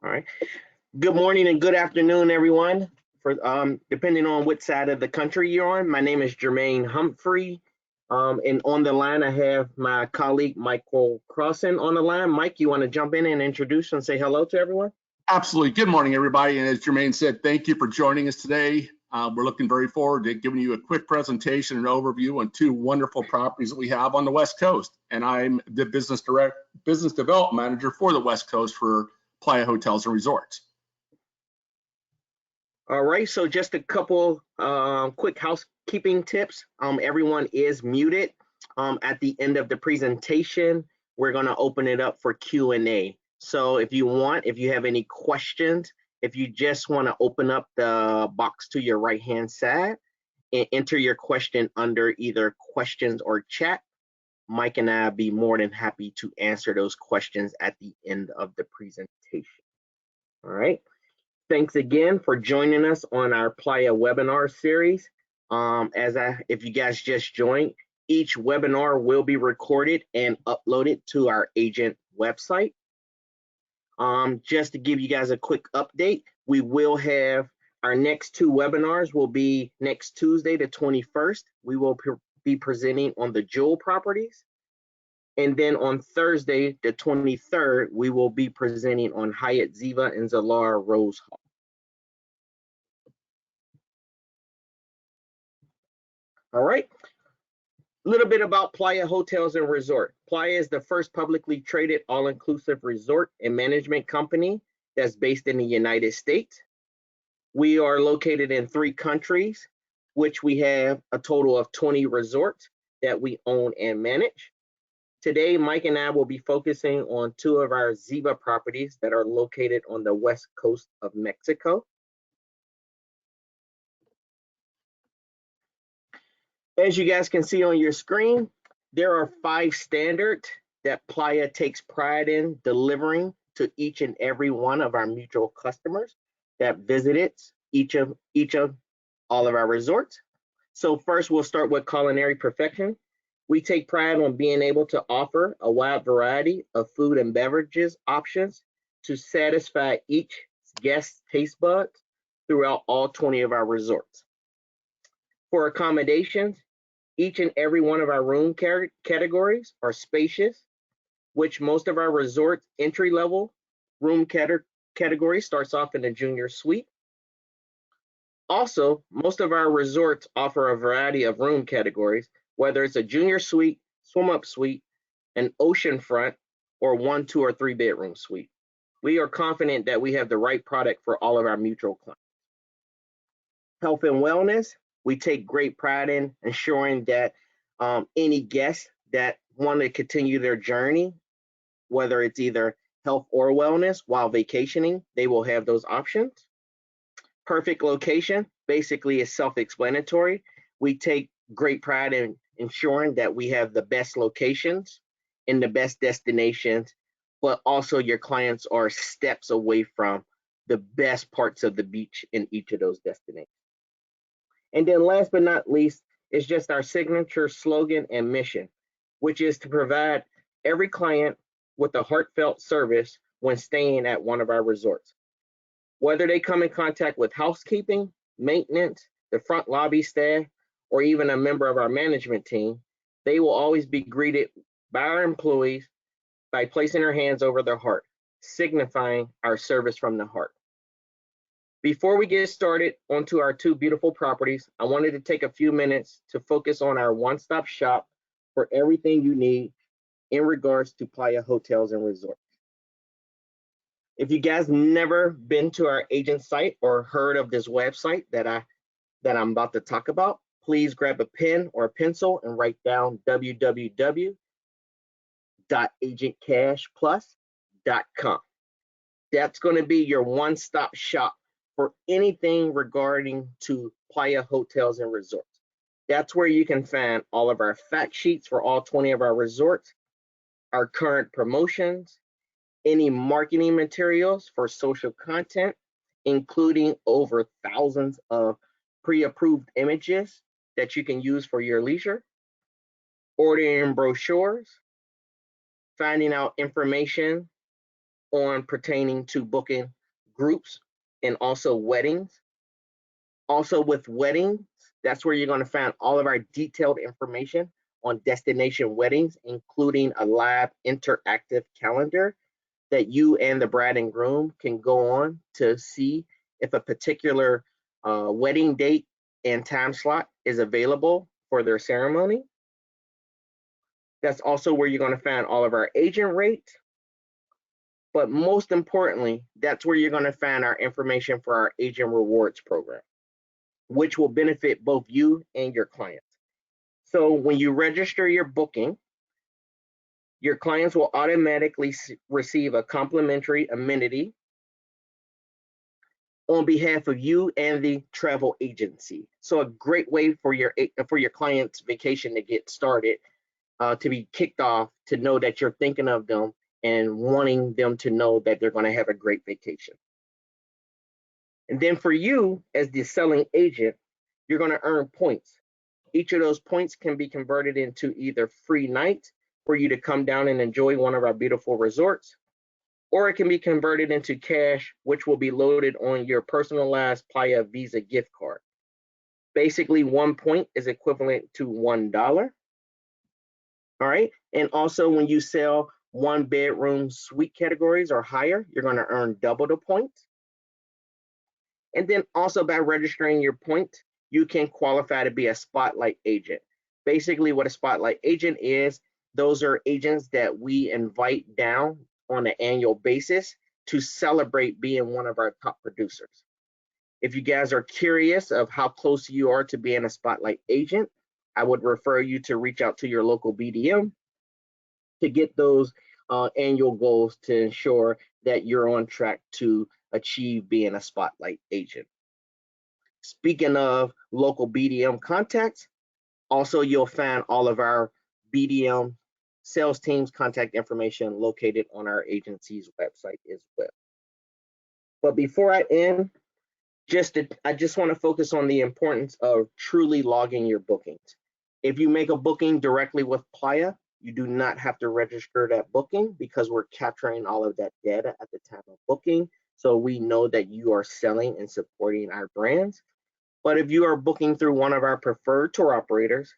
All right. Good morning and good afternoon, everyone. For depending on which side of the country you're on, my name is Jermaine Humphrey. And on the line, I have my colleague Michael Crosson on the line. Mike, you want to jump in and introduce and say hello to everyone? Absolutely. Good morning, everybody. And as Jermaine said, thank you for joining us today. We're looking very forward to giving you a quick presentation and overview on two wonderful properties that we have on the West Coast. And I'm the business development manager for the West Coast for Playa Hotels and Resorts. All right, so just a couple quick housekeeping tips. Everyone is muted. At the end of the presentation, we're going to open it up for Q&A. So if you have any questions, if you just want to open up the box to your right-hand side and enter your question under either questions or chat, Mike and I will be more than happy to answer those questions at the end of the presentation. All right. Thanks again for joining us on our Playa webinar series. If you guys just joined, each webinar will be recorded and uploaded to our agent website. Just to give you guys a quick update, we will have our next two webinars will be next Tuesday, the 21st. We will be presenting on the Jewel properties. And then on Thursday, the 23rd, we will be presenting on Hyatt Ziva and Zilara Rose Hall. All right. A little bit about Playa Hotels and Resort. Playa is the first publicly traded all-inclusive resort and management company that's based in the United States. We are located in 3 countries, which we have a total of 20 resorts that we own and manage. Today, Mike and I will be focusing on 2 of our Ziva properties that are located on the west coast of Mexico. As you guys can see on your screen, there are 5 standards that Playa takes pride in delivering to each and every one of our mutual customers that visited each of all of our resorts. So first, we'll start with culinary perfection. We take pride on being able to offer a wide variety of food and beverages options to satisfy each guest's taste buds throughout all 20 of our resorts. For accommodations, each and every one of our room categories are spacious, which most of our resorts entry-level room category starts off in a junior suite. Also, most of our resorts offer a variety of room categories, whether it's a junior suite, swim-up suite, an oceanfront, or 1, 2, or 3 bedroom suite. We are confident that we have the right product for all of our mutual clients. Health and wellness, we take great pride in ensuring that any guests that want to continue their journey, whether it's either health or wellness while vacationing, they will have those options. Perfect location, basically is self-explanatory. We take great pride in ensuring that we have the best locations in the best destinations, but also your clients are steps away from the best parts of the beach in each of those destinations. And then last but not least is just our signature slogan and mission, which is to provide every client with a heartfelt service when staying at one of our resorts. Whether they come in contact with housekeeping, maintenance, the front lobby staff, or even a member of our management team, they will always be greeted by our employees by placing their hands over their heart, signifying our service from the heart. Before we get started onto our 2 beautiful properties, I wanted to take a few minutes to focus on our one-stop shop for everything you need in regards to Playa Hotels and Resorts. If you guys never been to our agent site or heard of this website that I'm about to talk about, please grab a pen or a pencil and write down www.agentcashplus.com. That's going to be your one-stop shop for anything regarding to Playa Hotels and Resorts. That's where you can find all of our fact sheets for all 20 of our resorts, our current promotions, any marketing materials for social content, including over thousands of pre-approved images that you can use for your leisure, ordering brochures, finding out information on pertaining to booking groups and also weddings. Also with weddings, that's where you're going to find all of our detailed information on destination weddings, including a live interactive calendar that you and the bride and groom can go on to see if a particular wedding date and time slot is available for their ceremony. That's also where you're going to find all of our agent rates. But most importantly, that's where you're going to find our information for our agent rewards program, which will benefit both you and your clients. So when you register your booking, your clients will automatically receive a complimentary amenity on behalf of you and the travel agency. So a great way for your client's vacation to get started, to be kicked off, to know that you're thinking of them and wanting them to know that they're going to have a great vacation. And then for you as the selling agent, you're going to earn points. Each of those points can be converted into either free nights for you to come down and enjoy one of our beautiful resorts, or it can be converted into cash, which will be loaded on your personalized Playa Visa gift card. Basically, 1 point is equivalent to $1. All right. And also, when you sell 1-bedroom suite categories or higher, you're going to earn double the points. And then also by registering your points, you can qualify to be a spotlight agent. Basically, what a spotlight agent is, those are agents that we invite down on an annual basis to celebrate being one of our top producers. If you guys are curious of how close you are to being a spotlight agent, I would refer you to reach out to your local BDM to get those annual goals to ensure that you're on track to achieve being a spotlight agent. Speaking of local BDM contacts, also you'll find all of our BDM sales team's contact information located on our agency's website as well. But before I end, I just want to focus on the importance of truly logging your bookings. If you make a booking directly with Playa, you do not have to register that booking because we're capturing all of that data at the time of booking. So we know that you are selling and supporting our brands. But if you are booking through one of our preferred tour operators,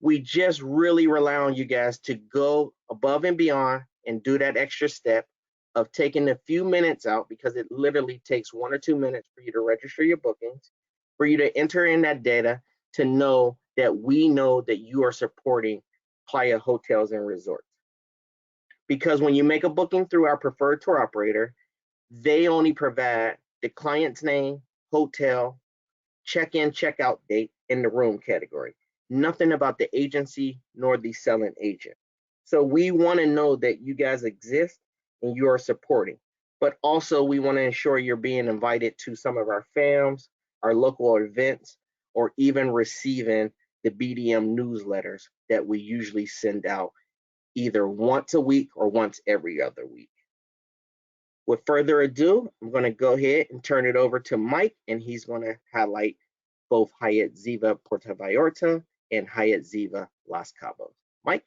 we just really rely on you guys to go above and beyond and do that extra step of taking a few minutes out, because it literally takes 1 or 2 minutes for you to register your bookings, for you to enter in that data to know that we know that you are supporting Playa Hotels and Resorts. Because when you make a booking through our preferred tour operator, they only provide the client's name, hotel, check-in, check-out date, and the room category. Nothing about the agency nor the selling agent. So we want to know that you guys exist and you are supporting. But also we want to ensure you're being invited to some of our FAMs, our local events, or even receiving the BDM newsletters that we usually send out either once a week or once every other week. With further ado, I'm going to go ahead and turn it over to Mike, and he's going to highlight both Hyatt Ziva Puerto Vallarta and Hyatt Ziva Los Cabos. Mike?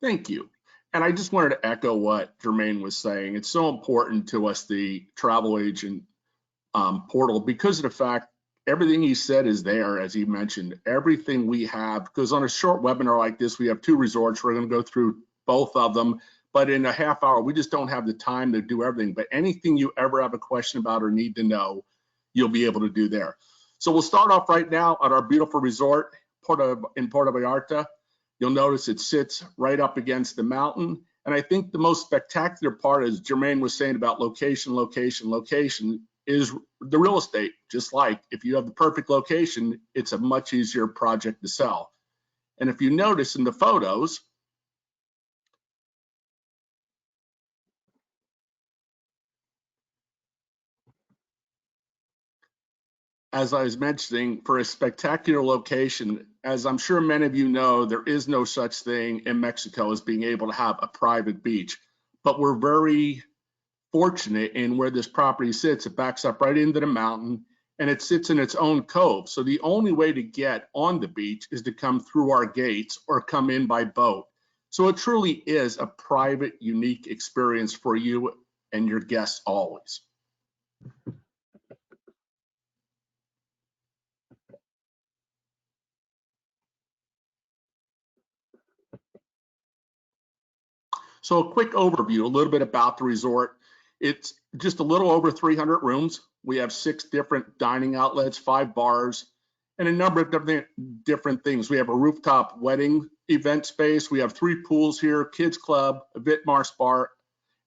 Thank you. And I just wanted to echo what Jermaine was saying. It's so important to us, the travel agent portal, because of the fact everything he said is there, as he mentioned. Everything we have, because on a short webinar like this, we have 2 resorts. We're going to go through both of them. But in a half hour, we just don't have the time to do everything. But anything you ever have a question about or need to know, you'll be able to do there. So we'll start off right now at our beautiful resort in Puerto Vallarta. You'll notice it sits right up against the mountain. And I think the most spectacular part, as Jermaine was saying about location, is the real estate. Just like if you have the perfect location, it's a much easier project to sell. And if you notice in the photos, as I was mentioning, for a spectacular location, as I'm sure many of you know, there is no such thing in Mexico as being able to have a private beach. But we're very fortunate in where this property sits. It backs up right into the mountain, and it sits in its own cove. So the only way to get on the beach is to come through our gates or come in by boat. So it truly is a private, unique experience for you and your guests always. So a quick overview, a little bit about the resort. It's just a little over 300 rooms. We have 6 different dining outlets, 5 bars, and a number of different things. We have a rooftop wedding event space. We have 3 pools here, kids club, a Vitmar bar,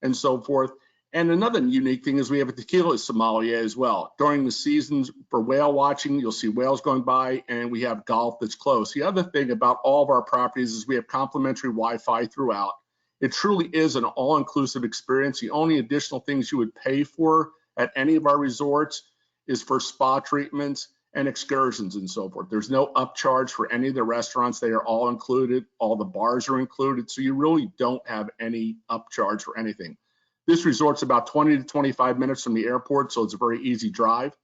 and so forth. And another unique thing is we have a tequila sommelier as well. During the seasons for whale watching, you'll see whales going by, and we have golf that's close. The other thing about all of our properties is we have complimentary Wi-Fi throughout. It truly is an all-inclusive experience. The only additional things you would pay for at any of our resorts is for spa treatments and excursions and so forth. There's no upcharge for any of the restaurants. They are all included. All the bars are included. So you really don't have any upcharge for anything. This resort's about 20 to 25 minutes from the airport, so it's a very easy drive.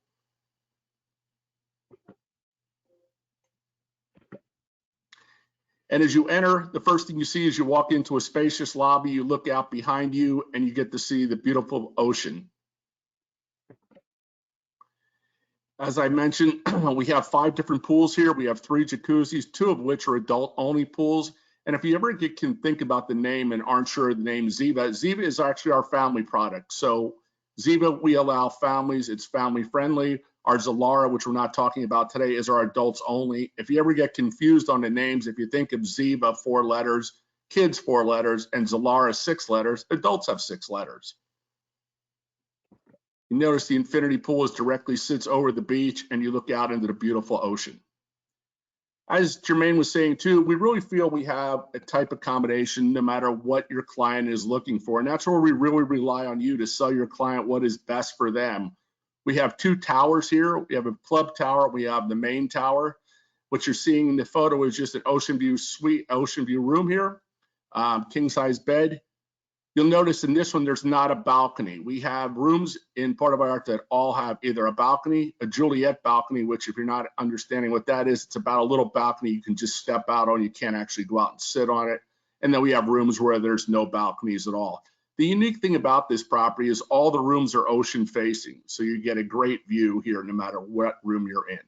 And as you enter, the first thing you see is you walk into a spacious lobby, you look out behind you, and you get to see the beautiful ocean. As I mentioned, we have 5 different pools here. We have 3 jacuzzis, 2 of which are adult-only pools. And if you ever can think about the name and aren't sure of the name Ziva, Ziva is actually our family product. So Ziva, we allow families, it's family friendly. Our Zilara, which we're not talking about today, is our adults only. If you ever get confused on the names, if you think of Ziva, 4 letters, kids 4 letters, and Zilara 6 letters, adults have 6 letters. You notice the infinity pool is directly sits over the beach and you look out into the beautiful ocean. As Jermaine was saying too, we really feel we have a type accommodation no matter what your client is looking for. And that's where we really rely on you to sell your client what is best for them. We have 2 towers here. We have a club tower. We have the main tower. What you're seeing in the photo is just an ocean view suite, ocean view room here, king size bed. You'll notice in this one, there's not a balcony. We have rooms in Puerto Vallarta that all have either a balcony, a Juliet balcony, which if you're not understanding what that is, it's about a little balcony you can just step out on. You can't actually go out and sit on it. And then we have rooms where there's no balconies at all. The unique thing about this property is all the rooms are ocean facing. So you get a great view here no matter what room you're in.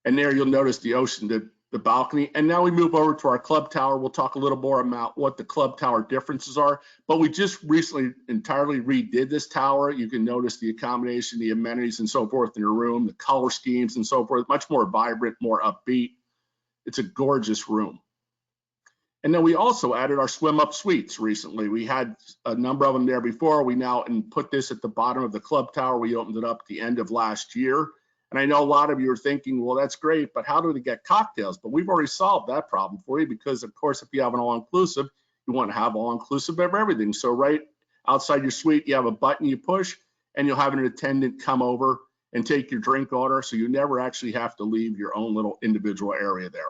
And there you'll notice the ocean, the balcony. And now we move over to our club tower. We'll talk a little more about what the club tower differences are, but we just recently entirely redid this tower. You can notice the accommodation, the amenities and so forth in your room, the color schemes and so forth, much more vibrant, more upbeat. It's a gorgeous room. And then we also added our swim up suites recently. We had a number of them there before. We now put this at the bottom of the club tower. We opened it up at the end of last year. And I know a lot of you are thinking, well, that's great, but how do we get cocktails? But we've already solved that problem for you because, of course, if you have an all-inclusive, you want to have all-inclusive of everything. So right outside your suite, you have a button you push, and you'll have an attendant come over and take your drink order, so you never actually have to leave your own little individual area there.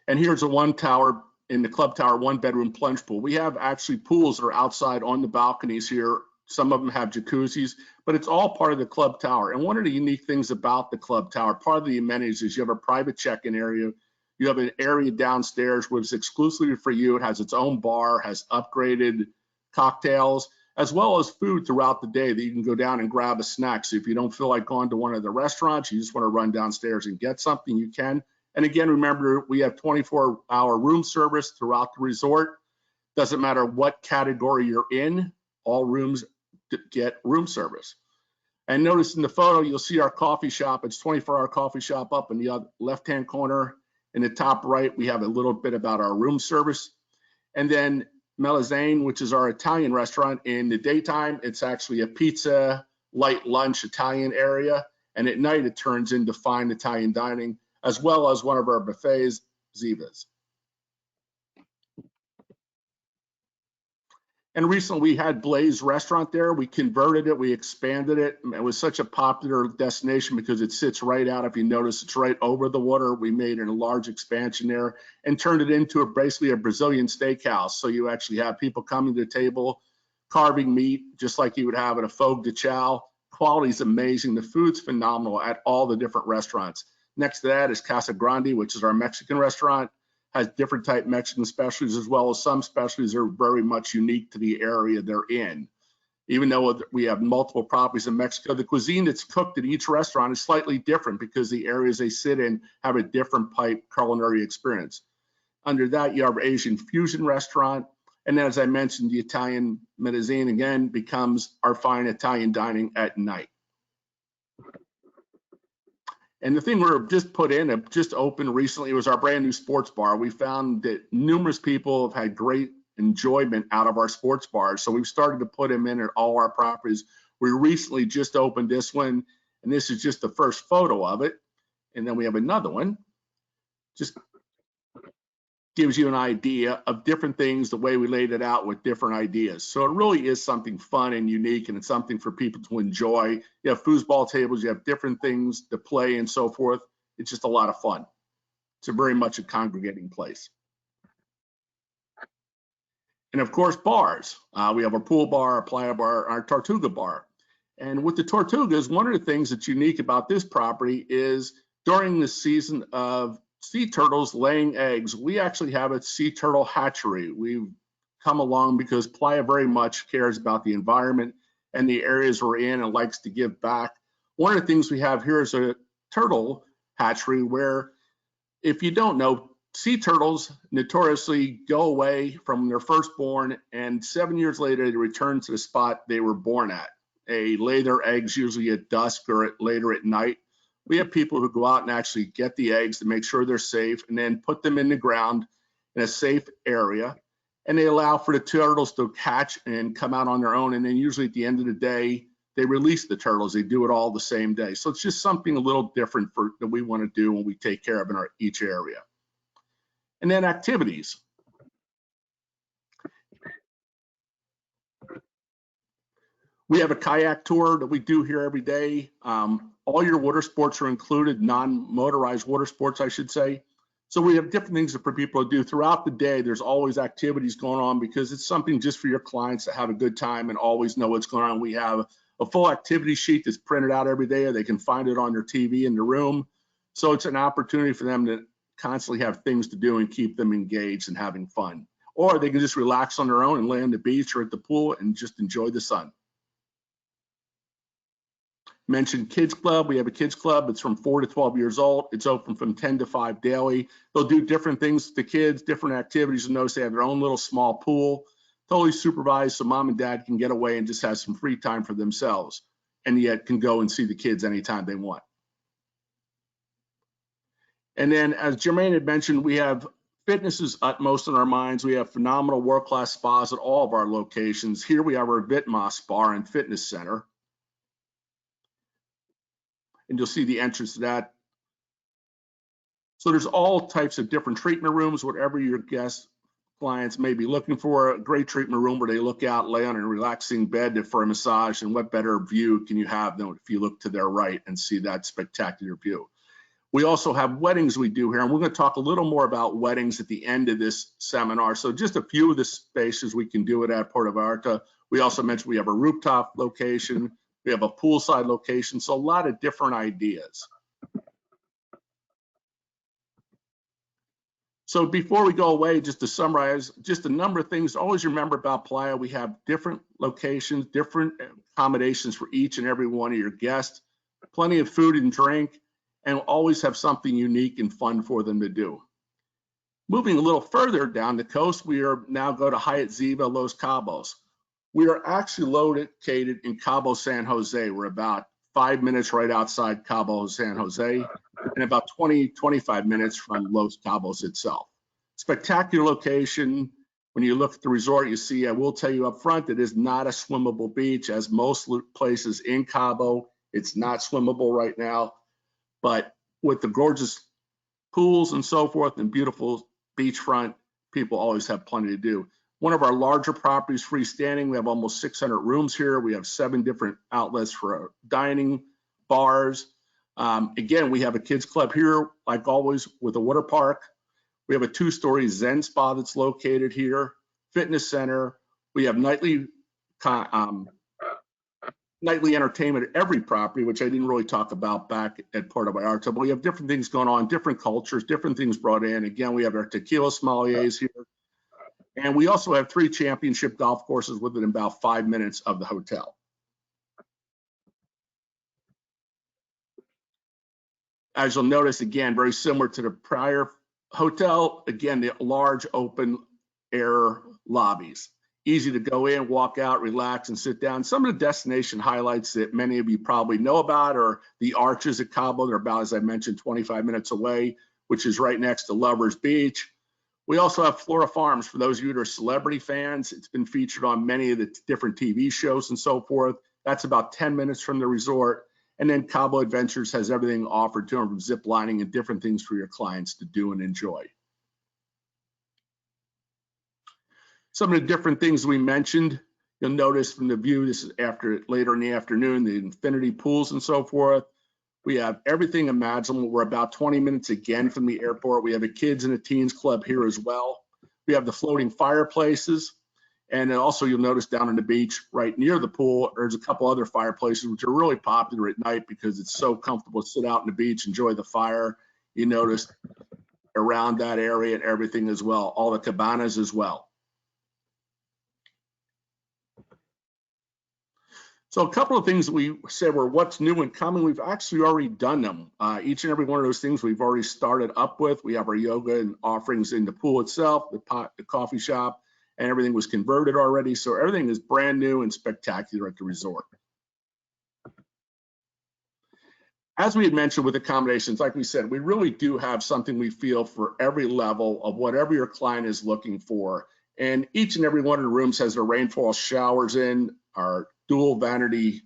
And here's a 1 tower in the club tower, 1-bedroom plunge pool. We have actually pools that are outside on the balconies here. Some of them have jacuzzis, but it's all part of the club tower. And one of the unique things about the club tower, part of the amenities is you have a private check-in area. You have an area downstairs which is exclusively for you. It has its own bar, has upgraded cocktails, as well as food throughout the day that you can go down and grab a snack. So if you don't feel like going to one of the restaurants, you just want to run downstairs and get something, you can. And again, remember, we have 24-hour room service throughout the resort. Doesn't matter what category you're in, all rooms get room service. And notice in the photo, you'll see our coffee shop. It's 24-hour coffee shop up in the left-hand corner. In the top right, we have a little bit about our room service. And then Mezzanine, which is our Italian restaurant. In the daytime, it's actually a pizza, light lunch Italian area. And at night, it turns into fine Italian dining, as well as one of our buffets, Ziva's. And recently we had Blaze Restaurant there. We converted it, we expanded it. It was such a popular destination because it sits right out. If you notice, it's right over the water. We made a large expansion there and turned it into basically a Brazilian steakhouse. So you actually have people coming to the table, carving meat, just like you would have at a fogo de chao, quality is amazing. The food's phenomenal at all the different restaurants. Next to that is Casa Grande, which is our Mexican restaurant. Has different type Mexican specialties, as well as some specialties are very much unique to the area they're in. Even though we have multiple properties in Mexico, the cuisine that's cooked at each restaurant is slightly different because the areas they sit in have a different type culinary experience. Under that, you have our Asian fusion restaurant. And then, as I mentioned, the Italian mezzanine again becomes our fine Italian dining at night. And the thing we're just put in, just opened recently, was our brand new sports bar. We found that numerous people have had great enjoyment out of our sports bars. So we've started to put them in at all our properties. We recently just opened this one, and this is just the first photo of it. And then we have another one. Just gives you an idea of different things, the way we laid it out with different ideas. So it really is something fun and unique, and it's something for people to enjoy. You have foosball tables, you have different things to play and so forth. It's just a lot of fun. It's very much a congregating place. And of course, bars. We have a pool bar, a playa bar, our Tortuga bar. And with the Tortugas, one of the things that's unique about this property is during the season of sea turtles laying eggs, we actually have a sea turtle hatchery. We've come along because Playa very much cares about the environment and the areas we're in and likes to give back. One of the things we have here is a turtle hatchery where, if you don't know, sea turtles notoriously go away from their firstborn, and 7 years later they return to the spot they were born at. They lay their eggs usually at dusk or later at night. We have people who go out and actually get the eggs to make sure they're safe and then put them in the ground in a safe area. And they allow for the turtles to hatch and come out on their own. And then usually at the end of the day, they release the turtles. They do it all the same day. So it's just something a little different that we want to do when we take care of in each area. And then activities. We have a kayak tour that we do here every day. All your water sports are included, non-motorized water sports, I should say. So we have different things for people to do throughout the day. There's always activities going on because it's something just for your clients to have a good time and always know what's going on. We have a full activity sheet that's printed out every day. They can find it on their TV in the room. So it's an opportunity for them to constantly have things to do and keep them engaged and having fun. Or they can just relax on their own and lay on the beach or at the pool and just enjoy the sun. Mentioned Kids Club. We have a Kids Club. It's from 4 to 12 years old. It's open from 10 to 5 daily. They'll do different things to kids, different activities. You'll notice they have their own little small pool, totally supervised, so mom and dad can get away and just have some free time for themselves, and yet can go and see the kids anytime they want. And then, as Jermaine had mentioned, we have fitness is utmost in our minds. We have phenomenal world-class spas at all of our locations. Here we have our Vitma Spa and Fitness Center. And you'll see the entrance to that. So there's all types of different treatment rooms, whatever your guests, clients may be looking for. A great treatment room where they look out, lay on a relaxing bed for a massage, and what better view can you have than if you look to their right and see that spectacular view. We also have weddings we do here, and we're going to talk a little more about weddings at the end of this seminar. So just a few of the spaces we can do it at Puerto Vallarta. We also mentioned we have a rooftop location. We have a poolside location, so a lot of different ideas. So before we go away, just to summarize, just a number of things. Always remember about Playa, we have different locations, different accommodations for each and every one of your guests, plenty of food and drink, and always have something unique and fun for them to do. Moving a little further down the coast, we are now go to Hyatt Ziva Los Cabos. We are actually located in Cabo San Jose. We're about 5 minutes right outside Cabo San Jose and about 20-25 minutes from Los Cabos itself. Spectacular location. When you look at the resort, you see, I will tell you up front, it is not a swimmable beach. As most places in Cabo, it's not swimmable right now. But with the gorgeous pools and so forth and beautiful beachfront, people always have plenty to do. One of our larger properties, freestanding, we have almost 600 rooms here. We have 7 different outlets for dining, bars. Again, we have a kids club here, like always, with a water park. We have a 2-story Zen spa that's located here, fitness center. We have nightly nightly entertainment at every property, which I didn't really talk about back at Puerto Vallarta, but we have different things going on, different cultures, different things brought in. Again, we have our tequila sommeliers here. And we also have 3 championship golf courses within about 5 minutes of the hotel. As you'll notice, again, very similar to the prior hotel, again, the large open air lobbies. Easy to go in, walk out, relax, and sit down. Some of the destination highlights that many of you probably know about are the Arches at Cabo. They're about, as I mentioned, 25 minutes away, which is right next to Lovers Beach. We also have Flora Farms. For those of you that are celebrity fans, it's been featured on many of the different TV shows and so forth. That's about 10 minutes from the resort. And then Cabo Adventures has everything offered to them, from zip lining and different things for your clients to do and enjoy. Some of the different things we mentioned, you'll notice from the view, this is later in the afternoon, the infinity pools and so forth. We have everything imaginable. We're about 20 minutes again from the airport. We have a kids and a teens club here as well. We have the floating fireplaces. And then also you'll notice down on the beach right near the pool, there's a couple other fireplaces, which are really popular at night because it's so comfortable to sit out on the beach, enjoy the fire. You notice around that area and everything as well, all the cabanas as well. So a couple of things that we said were what's new and coming. We've actually already done them. Each and every one of those things we've already started up with. We have our yoga and offerings in the pool itself, the coffee shop, and everything was converted already. So everything is brand new and spectacular at the resort. As we had mentioned with accommodations, like we said, we really do have something we feel for every level of whatever your client is looking for. And each and every one of the rooms has their rainfall showers in, our dual vanity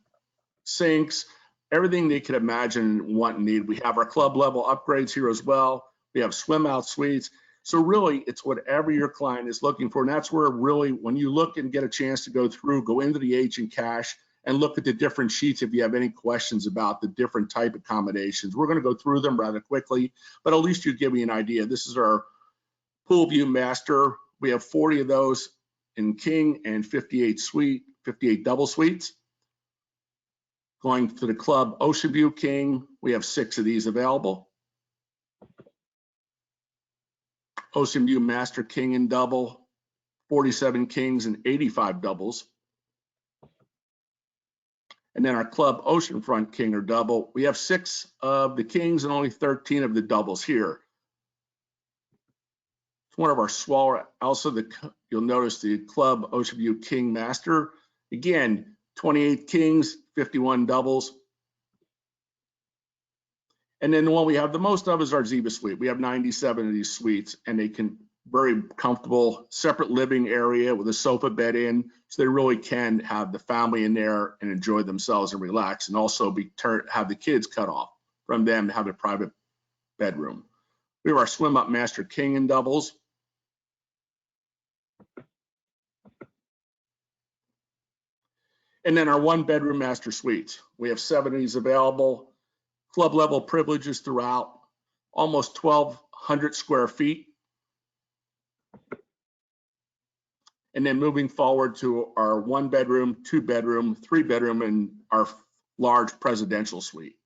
sinks, everything they could imagine, want, and need. We have our club level upgrades here as well. We have swim out suites. So really, it's whatever your client is looking for. And that's where really, when you look and get a chance to go through, go into the agent cash and look at the different sheets if you have any questions about the different type accommodations. We're going to go through them rather quickly, but at least you give me an idea. This is our pool view master. We have 40 of those in king and 58 double suites. Going to the club Ocean View King, we have 6 of these available. Ocean View Master King and double, 47 kings and 85 doubles. And then our club Oceanfront King or double, we have 6 of the kings and only 13 of the doubles here. It's one of our smaller. Also, you'll notice the club Ocean View King Master. Again, 28 kings, 51 doubles. And then the one we have the most of is our Ziva suite. We have 97 of these suites, and they can very comfortable, separate living area with a sofa bed in, so they really can have the family in there and enjoy themselves and relax, and also have the kids cut off from them to have a private bedroom. We have our swim up Master King and doubles. And then our 1-bedroom master suites. We have 7 of these available. Club level privileges throughout, almost 1,200 square feet. And then moving forward to our 1-bedroom, 2-bedroom, 3-bedroom, and our large presidential suite.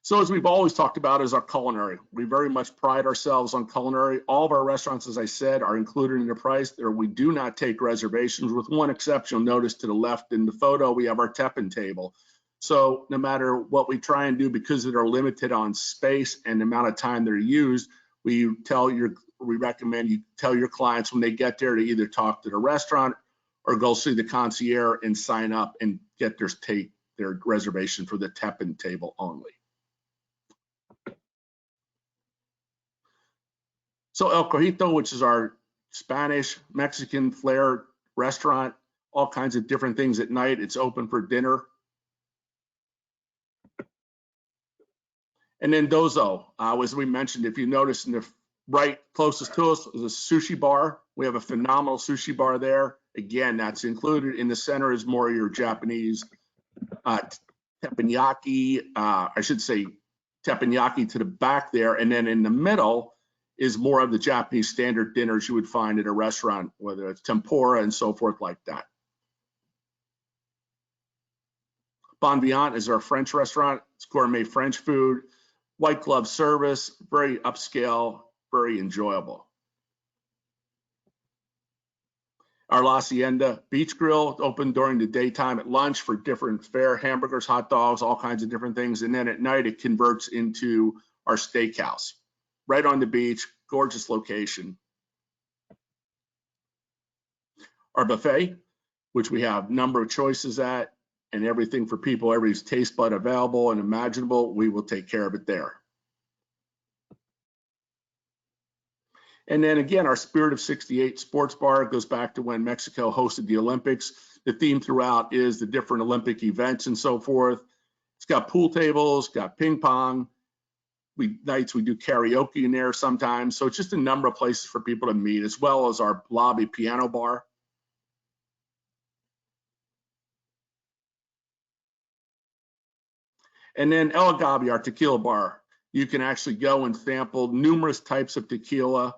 So as we've always talked about is our culinary. We very much pride ourselves on culinary. All of our restaurants, as I said, are included in the price. We do not take reservations, with one exception. You'll notice to the left in the photo, we have our teppan table. So no matter what we try and do, because they're limited on space and the amount of time they're used, we recommend you tell your clients when they get there to either talk to the restaurant or go see the concierge and sign up and get their reservation for the teppan table only. So El Cojito, which is our Spanish, Mexican flair restaurant, all kinds of different things at night. It's open for dinner. And then Dozo, as we mentioned, if you notice in the right closest to us is a sushi bar. We have a phenomenal sushi bar there. Again, that's included. In the center is more your Japanese teppanyaki, I should say teppanyaki to the back there. And then in the middle is more of the Japanese standard dinners you would find at a restaurant, whether it's tempura and so forth like that. Bon Vivant is our French restaurant. It's gourmet French food, white glove service, very upscale, very enjoyable. Our La Hacienda Beach Grill, open during the daytime at lunch for different fare, hamburgers, hot dogs, all kinds of different things. And then at night, it converts into our steakhouse, right on the beach, gorgeous location. Our buffet, which we have a number of choices at, and everything for people, everybody's taste bud available and imaginable, we will take care of it there. And then again, our Spirit of 68 sports bar goes back to when Mexico hosted the Olympics. The theme throughout is the different Olympic events and so forth. It's got pool tables, got ping pong. Nights we do karaoke in there sometimes. So it's just a number of places for people to meet, as well as our lobby piano bar. And then El Agave, our tequila bar. You can actually go and sample numerous types of tequila.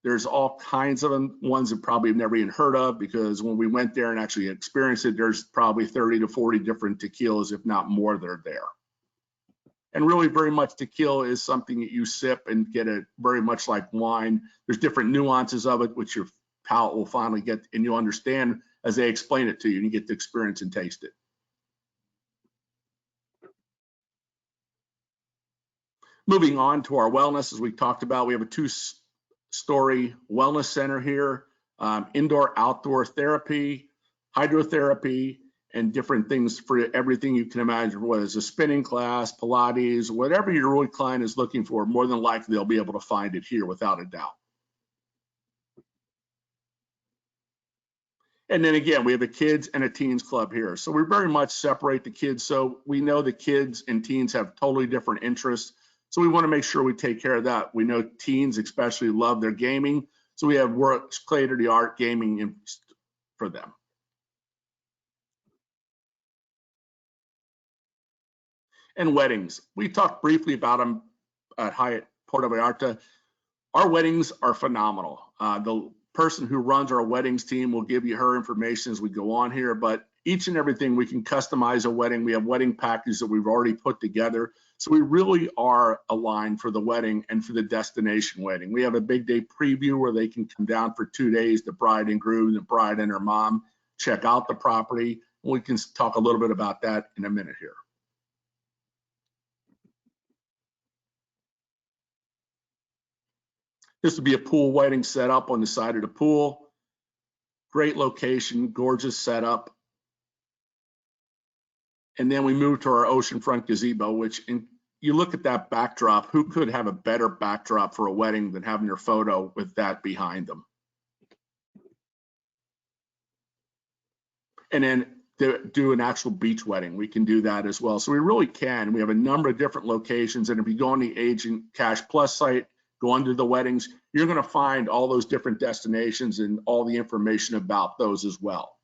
There's all kinds of them, ones that probably have never even heard of, because when we went there and actually experienced it, there's probably 30 to 40 different tequilas, if not more, that are there. And really very much tequila is something that you sip and get it very much like wine. There's different nuances of it, which your palate will finally get, and you'll understand as they explain it to you, and you get to experience and taste it. Moving on to our wellness, as we talked about, we have a two-story wellness center here, indoor, outdoor therapy, hydrotherapy, and different things for everything you can imagine, whether it's a spinning class, Pilates, whatever your really client is looking for, more than likely they'll be able to find it here without a doubt. And then again, we have a kids and a teens club here. So we very much separate the kids. So we know the kids and teens have totally different interests. So we want to make sure we take care of that. We know teens especially love their gaming. So we have state-of-the-art gaming for them. And weddings. We talked briefly about them at Hyatt Puerto Vallarta. Our weddings are phenomenal. The person who runs our weddings team will give you her information as we go on here, but each and everything we can customize a wedding. We have wedding packages that we've already put together. So we really are aligned for the wedding and for the destination wedding. We have a big day preview where they can come down for 2 days, the bride and groom, the bride and her mom, check out the property. We can talk a little bit about that in a minute here. This would be a pool wedding set up on the side of the pool. Great location, gorgeous setup. And then we move to our oceanfront gazebo, which you look at that backdrop, who could have a better backdrop for a wedding than having your photo with that behind them? And then do an actual beach wedding. We can do that as well. So we really can. We have a number of different locations. And if you go on the Agent Cash Plus site, go under the weddings, you're going to find all those different destinations and all the information about those as well.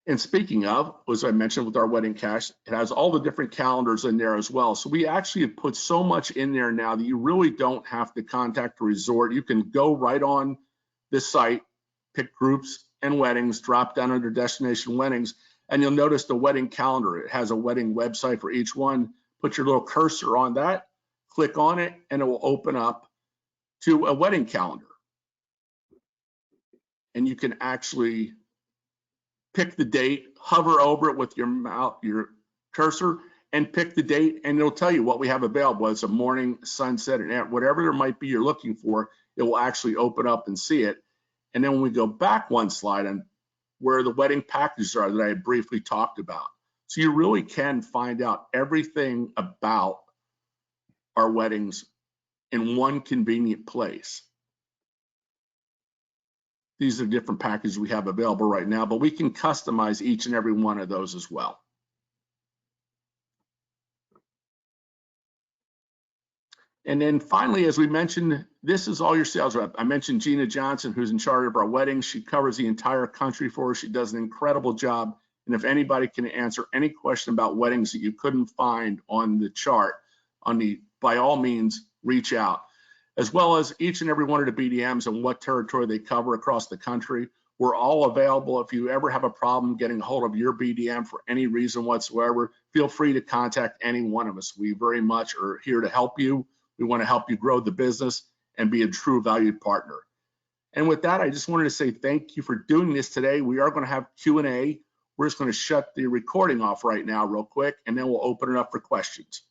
And speaking of, as I mentioned with our wedding cash, it has all the different calendars in there as well. So we actually have put so much in there now that you really don't have to contact a resort. You can go right on this site, pick groups and weddings, drop down under destination weddings, and you'll notice the wedding calendar. It has a wedding website for each one. Put your little cursor on that, click on it, and it will open up to a wedding calendar. And you can actually pick the date, hover over it with your cursor, and pick the date, and it'll tell you what we have available. It's a morning, sunset, and whatever there might be you're looking for, it will actually open up and see it. And then when we go back one slide on where the wedding packages are that I had briefly talked about. So you really can find out everything about our weddings in one convenient place. These are different packages we have available right now, but we can customize each and every one of those as well. And then finally, as we mentioned, this is all your sales rep. I mentioned Gina Johnson, who's in charge of our weddings. She covers the entire country for us. She does an incredible job. And if anybody can answer any question about weddings that you couldn't find on the chart, by all means, reach out, as well as each and every one of the BDMs and what territory they cover across the country. We're all available. If you ever have a problem getting a hold of your BDM for any reason whatsoever, feel free to contact any one of us. We very much are here to help you. We want to help you grow the business and be a true valued partner. And with that, I just wanted to say thank you for doing this today. We are going to have Q&A. We're just going to shut the recording off right now real quick, and then we'll open it up for questions.